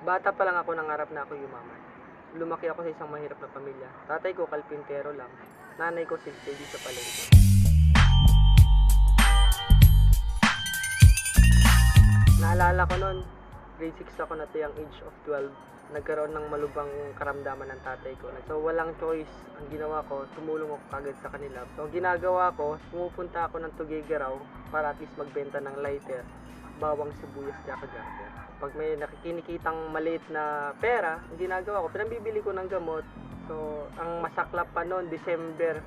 Bata pa lang ako nangarap na ako yumaman. Lumaki ako sa isang mahirap na pamilya. Tatay ko kalpintero lang. Nanay ko silsili sa palengke. Naalala ko noon, grade 6 ako na to yung age of 12. Nagkaroon ng malubang karamdaman ng tatay ko. So walang choice. Ang ginawa ko, tumulong ako kagad sa kanila. So ang ginagawa ko, pumupunta ako ng Tuguegarao para at least magbenta ng lighter, bawang sibuyas tsaka garter. Pag may nakikinikitang maliit na pera, ang ginagawa ko, pinambibili ko ng gamot. So ang masaklap pa noon, December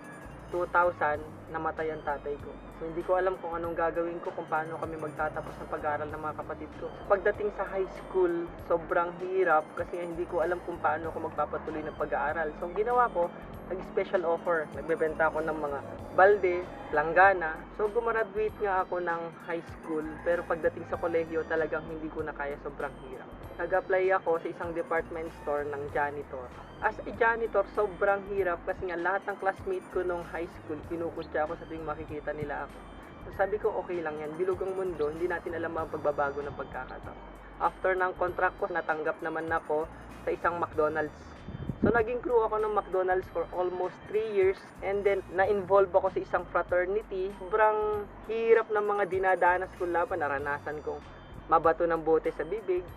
2000, namatay ang tatay ko. So hindi ko alam kung anong gagawin ko, kung paano kami magtatapos ng pag-aaral ng mga kapatid ko. Pagdating sa high school, sobrang hirap kasi hindi ko alam kung paano ako magpapatuloy ng pag-aaral. So ang ginawa ko, nag-special offer. Nagbebenta ako ng mga balde, langgana. So gumraduate nga ako ng high school, pero pagdating sa kolehiyo talagang hindi ko na kaya, sobrang hirap. Nag-apply ako sa isang department store ng janitor. As a janitor, sobrang hirap kasi nga lahat ng classmate ko nung high school, kinukutya ako sa tuwing makikita nila ako. So sabi ko, okay lang yan, bilog ang mundo, hindi natin alam ang pagbabago ng pagkakataon. After ng contract ko, natanggap naman ako sa isang McDonald's. So naging crew ako ng McDonald's for almost 3 years, and then na-involve ako sa isang fraternity. Sobrang hirap ng mga dinadanas ko laban. Naranasan kong mabato ng bote sa bibig,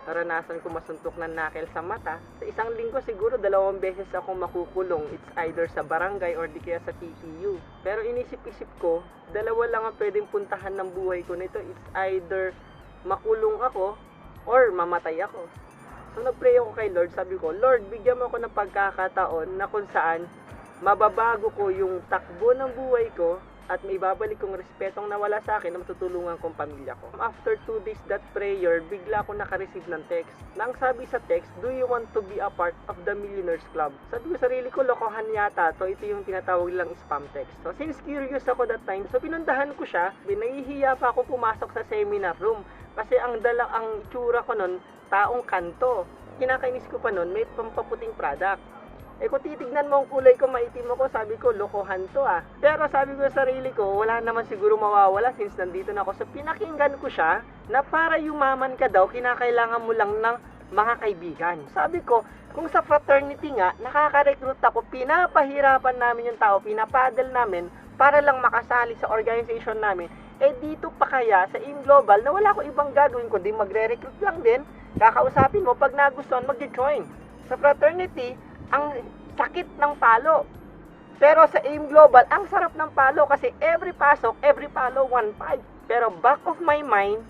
naranasan ko masuntok ng nakel sa mata. Sa isang linggo siguro 2 beses akong makukulong. It's either sa barangay or di kaya sa PPU. Pero inisip-isip ko, 2 lang ang pwedeng puntahan ng buhay ko nito. It's either makulong ako or mamatay ako. So nagpray ako kay Lord, sabi ko, Lord, bigyan mo ako ng pagkakataon na kung saan mababago ko yung takbo ng buhay ko at may babalik kong respetong nawala sa akin na matutulungan kong pamilya ko. After 2 days that prayer, bigla ako naka-receive ng text. Nang sabi sa text, do you want to be a part of the Millionaires Club? Sabi ko sarili ko, lokohan yata to. Ito yung tinatawag lang spam text. So since curious ako that time, so pinundahan ko siya. Nahihiya pa ako pumasok sa seminar room. Kasi ang itsura ko nun, taong kanto. Kinakainis ko pa nun, may pampaputing product. Eh kung titignan mo ang kulay ko, maitim ako, sabi ko, lokohan to ah. Pero sabi ko sa sarili ko, wala naman siguro mawawala since nandito na ako. So pinakinggan ko siya na para yumaman ka daw, kinakailangan mo lang ng mga kaibigan. Sabi ko, kung sa fraternity nga, nakaka-recruit ako, pinapahirapan namin yung tao, pinapaddle namin para lang makasali sa organization namin. Eh dito pa kaya sa AIM Global na wala ko ibang gagawin kundi magre-recruit lang din, kakausapin mo, pag nagustuhan, mag-join. Sa fraternity, ang sakit ng palo. Pero sa AIM Global, ang sarap ng palo kasi every pasok, every palo, 1.5. Pero back of my mind,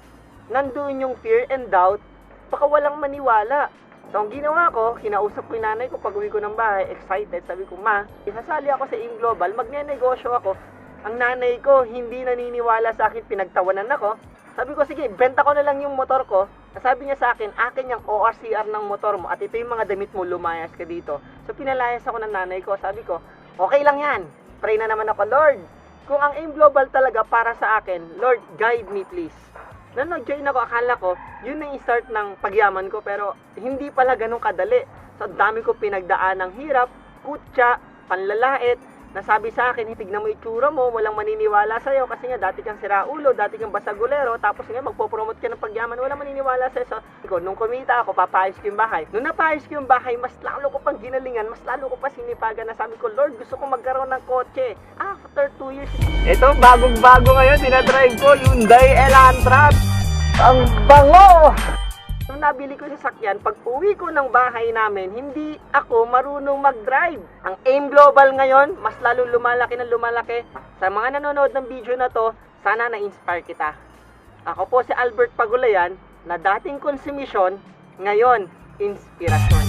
nandun yung fear and doubt, baka walang maniwala. So ang ginawa ko, kinausap ko yung nanay ko pag uwi ko ng bahay, excited. Sabi ko, ma, isasali ako sa AIM Global, magne-negosyo ako. Ang nanay ko, hindi naniniwala sa akin, pinagtawanan ako. Sabi ko, sige, benta ko na lang yung motor ko. Sabi niya sa akin yung ORCR ng motor mo at ito yung mga damit mo, lumayas ka dito. So pinalayas ako ng nanay ko. Sabi ko, okay lang yan. Pray na naman ako, Lord. Kung ang AIM Global talaga para sa akin, Lord, guide me please. Nung nag-join ako, akala ko, yun na yung start ng pagyaman ko. Pero hindi pala ganun kadali. So dami ko pinagdaan ng hirap, kutya, panlalait. Nasabi sa akin, tignan mo itsura mo, walang maniniwala sa'yo kasi nga dati kang siraulo, dati kang basagulero, tapos nga magpo-promote ka ng pagyaman, walang maniniwala sa'yo. So, nung kumita ako, papayos ko yung bahay. Nung napayos ko yung bahay, mas lalo ko pang ginalingan, mas lalo ko pa sinipagan na sabi ko, Lord, gusto ko magkaroon ng kotse. After 2 years, ito, bagong-bago ngayon, tinadrive ko, Hyundai Elantra. Ang bango! Nung nabili ko sa sakyan, pag uwi ko ng bahay namin, hindi ako marunong mag-drive. Ang AIM Global ngayon, mas lalo lumalaki na lumalaki. Sa mga nanonood ng video na to, sana na-inspire kita. Ako po si Albert Pagulayan, na dating konsumisyon, ngayon, inspirasyon.